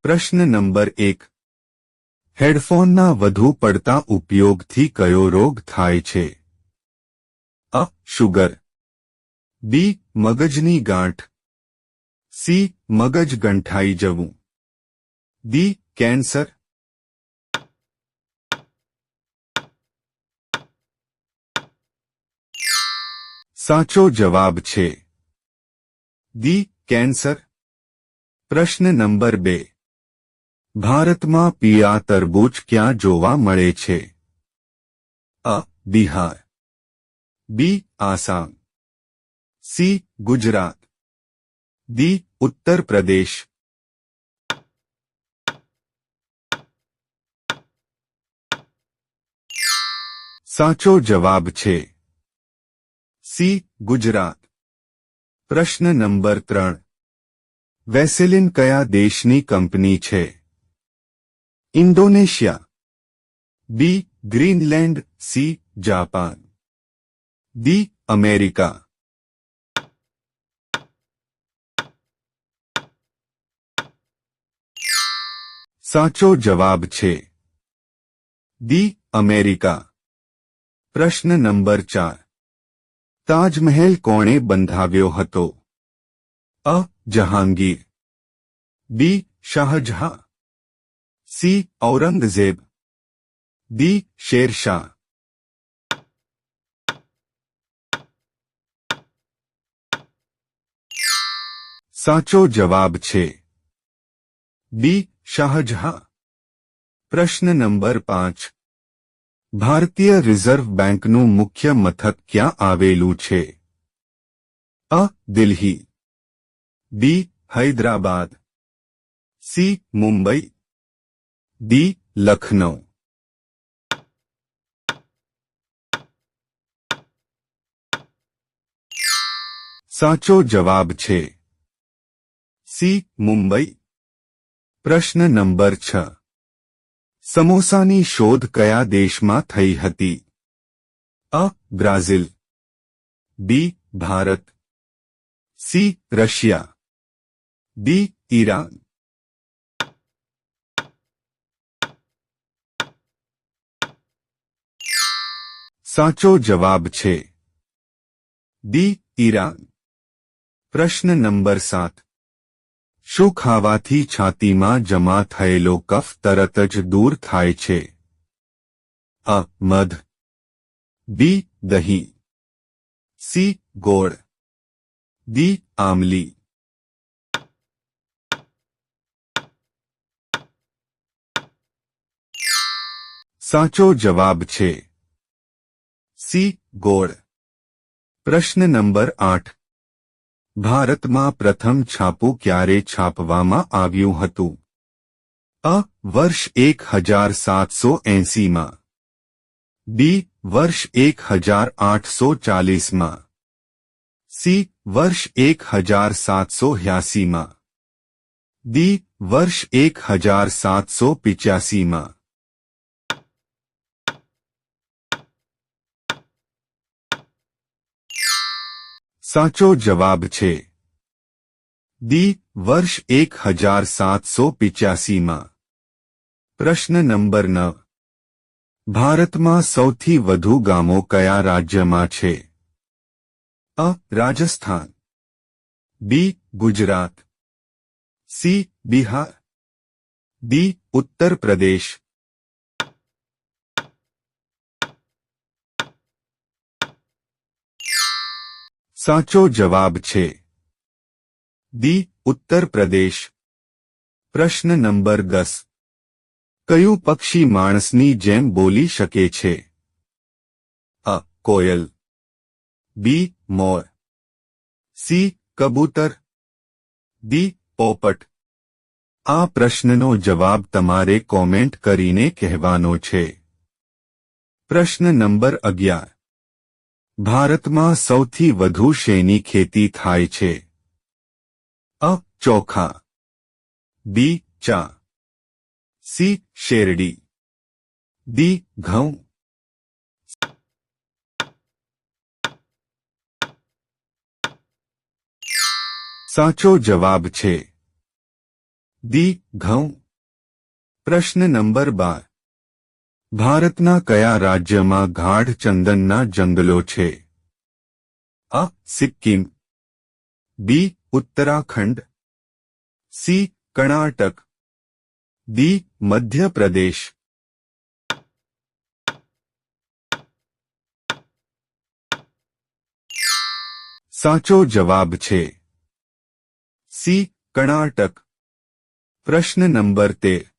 પ્રશ્ન નંબર 1. હેડફોનના વધુ પડતા ઉપયોગથી કયો રોગ થાય છે? અ. શુગર. બી. મગજની ગાંઠ. સી. મગજ ગંઠાઈ જવું. ડી. કેન્સર. સાચો જવાબ છે ડી. કેન્સર. પ્રશ્ન નંબર 2. ભારતમાં પીળા તરબૂચ ક્યાં જોવા મળે છે? અ. બિહાર. બી. આસામ. સી. ગુજરાત. ડી. ઉત્તર પ્રદેશ. સાચો જવાબ છે સી. ગુજરાત. પ્રશ્ન નંબર 3. વેસેલિન કયા દેશની કંપની છે? Indonesia. B. Greenland. C. Japan. D. America. સાચો જવાબ છે ડી. અમેરિકા. પ્રશ્ન નંબર 4. તાજમહેલ કોણે બંધાવ્યો હતો? અ. Jahangir. B. Shahjahan. C. Aurangzeb. D. Shershah. સાચો જવાબ છે બી. શાહજહાં. પ્રશ્ન નંબર 5. ભારતીય રિઝર્વ બેંકનું મુખ્ય મથક ક્યાં આવેલું છે? અ. દિલ્હી. બી. હૈદરાબાદ. સી. મુંબઈ. ડી. લખનઉ. સાચો જવાબ છે સી. મુંબઈ. પ્રશ્ન નંબર 6. સમોસાની શોધ કયા દેશમાં થઈ હતી? અ. Brazil. B. Bharat. C. Russia. D. Iran. સાચો જવાબ છે ડી. ઈરાન. પ્રશ્ન નંબર 7. શું ખાવાથી છાતીમાં જમા થયેલો કફ તરત જ દૂર થાય છે? અ. મધ. બી. દહીં. સી. ગોળ. ડી. આમલી. સાચો જવાબ છે સી. ગોળ. પ્રશ્ન નંબર 8. ભારતમાં પ્રથમ છાપું ક્યારે છાપવામાં આવ્યું હતું? અ. વર્ષ 1780માં. બી. વર્ષ 1840માં. સી. વર્ષ 1780માં. ડી. વર્ષ 1785માં. સાચો જવાબ છે ડી. વર્ષ 1785માં. પ્રશ્ન નંબર 9. ભારતમાં સૌથી વધુ ગામો કયા રાજ્યમાં છે? અ. રાજસ્થાન. બી. ગુજરાત. સી. બિહાર. ડી. ઉત્તર પ્રદેશ. સાચો જવાબ છે ડી. ઉત્તર પ્રદેશ. પ્રશ્ન નંબર 10. કયું પક્ષી માણસની જેમ બોલી શકે છે? અ. કોયલ. બી. મોર. સી. કબૂતર. ડી. પોપટ. આ પ્રશ્નનો જવાબ તમારે કોમેન્ટ કરીને કહેવાનો છે. પ્રશ્ન નંબર 11. ભારતમાં સૌથી વધુ શેની ખેતી થાય છે? અ. ચોખા. બી. ચા. સી. શેરડી. ડી. ઘઉં. સાચો જવાબ છે दी घઉં। प्रश्न नंबर 12 भारतना कया राज्यमां गाढ़ चंदनना जंगलो छे? अ सिक्किम, बी उत्तराखंड, सी कर्नाटक, डी मध्य प्रदेश। साचो जवाब छे सी कर्नाटक। प्रश्न नंबर 13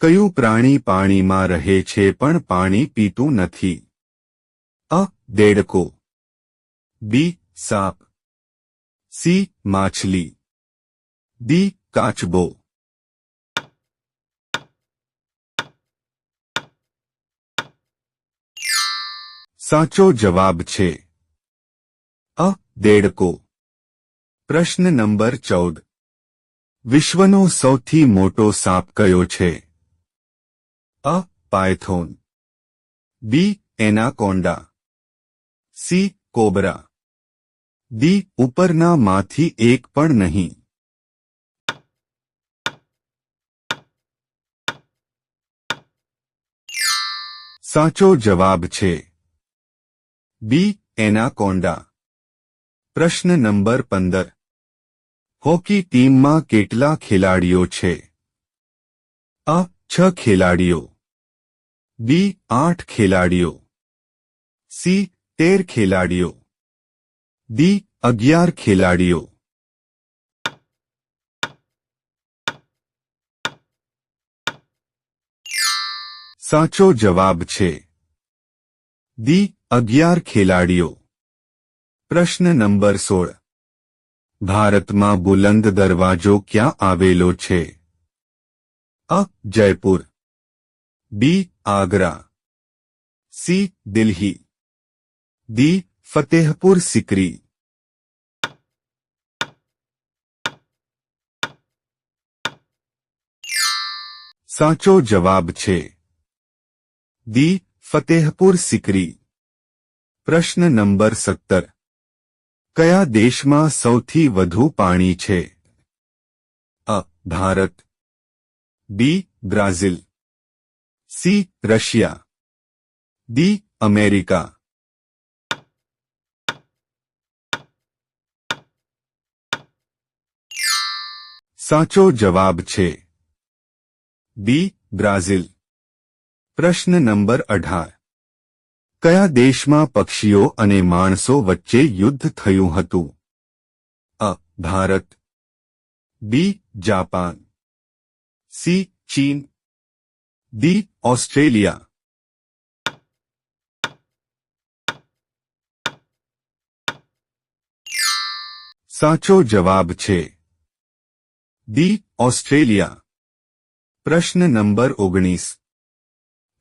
कयु प्राणी पाणी में रहे छे पण पाणी पीतुं नथी? अ देडको, बी साप, सी माछली, डी काचबो। साचो जवाब छे अ देडको। प्रश्न नंबर 14 विश्वनो सौथी मोटो साप कयो छे? अ पायथोन, बी एनाकोंडा, सी कोबरा, डी उपरना माथी एक पण नहीं। साचो जवाब छे बी एनाकोंडा। प्रश्न नंबर 15 हॉकी टीम में केटला खिलाड़ीओ छे? अ 6 खिलाड़ीओ, बी 8 खिलाड़ीओ, सी 13 खिलाड़ीओ, डी 11 खिलाड़ीओ। साचो जवाब छे दी 11 खिलाड़ीओ। प्रश्न नंबर 16 भारत में बुलंद दरवाजो क्या आवेलो छे? अ जयपुर, बी आगरा, सी दिल्ली, डी फतेहपुर सिकरी। साचो जवाब छे दी फतेहपुर सिकरी। प्रश्न नंबर 17 कया देश में सौथी वधु पाणी छे? अ Bharat, B Brazil, see Russia, D America. साचो जवाब छे बी ब्राजील। प्रश्न नंबर 18 कया देश में पक्षीओ अने माणसो वच्चे युद्ध थयुं हतुं? अ भारत, बी जापान, सी चीन, डी ऑस्ट्रेलिया। साचो जवाब छे डी ऑस्ट्रेलिया। प्रश्न नंबर 19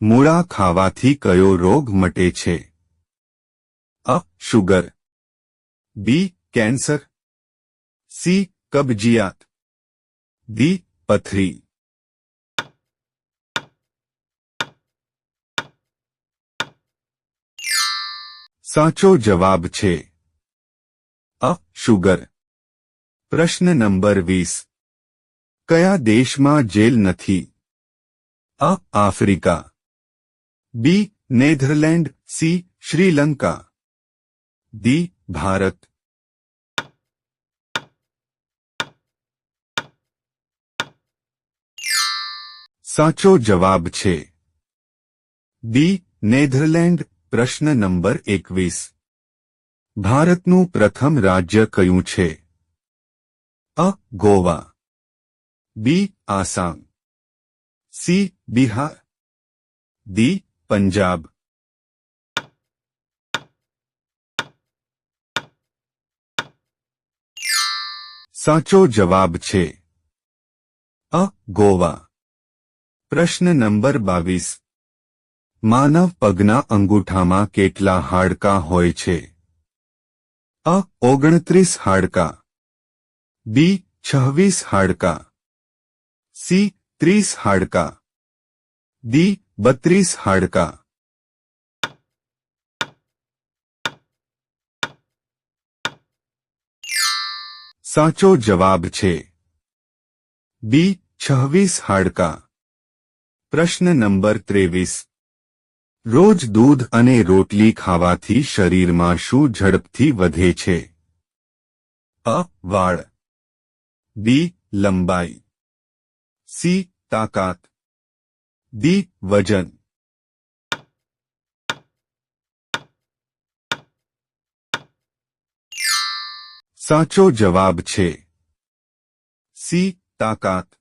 मूळा खावाथी कयो रोग मटे छे? अ शुगर, बी कैंसर, सी कब्जियात, डी पथरी। साचो जवाब छे अ शुगर। प्रश्न नंबर 20 कया देश में जेल नथी? अ आफ्रिका, बी नेदरलैंड, सी श्रीलंका, डी भारत। साचो जवाब छे डी नेदरलैंड। प्रश्न नंबर 21 भारतનું प्रथम राज्य कयुं छे? अ गोवा, बी आसाम, सी बिहार, डी पंजाब। साचो जवाब छे अ गोवा। प्रश्न नंबर 22 मानव पगना अंगूठामां केटला हाडका होय छे? अ 29 हाडका, बी 26 हाडका, सी 30 हाडका, डी 32 हाडका। साचो जवाब छे બી 26 હાડકા. પ્રશ્ન નંબર 23. રોજ દૂધ અને રોટલી ખાવાથી શરીરમાં શું ઝડપથી વધે છે? અ. વાળ. બી. લંબાઈ. સી. તાકાત. ડી. વજન. સાચો જવાબ છે સી. તાકાત.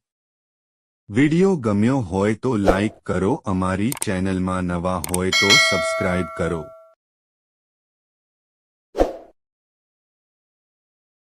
વિડિયો ગમ્યો હોય તો લાઈક કરો, અમારી ચેનલમાં નવા હોય તો સબસ્ક્રાઇબ કરો.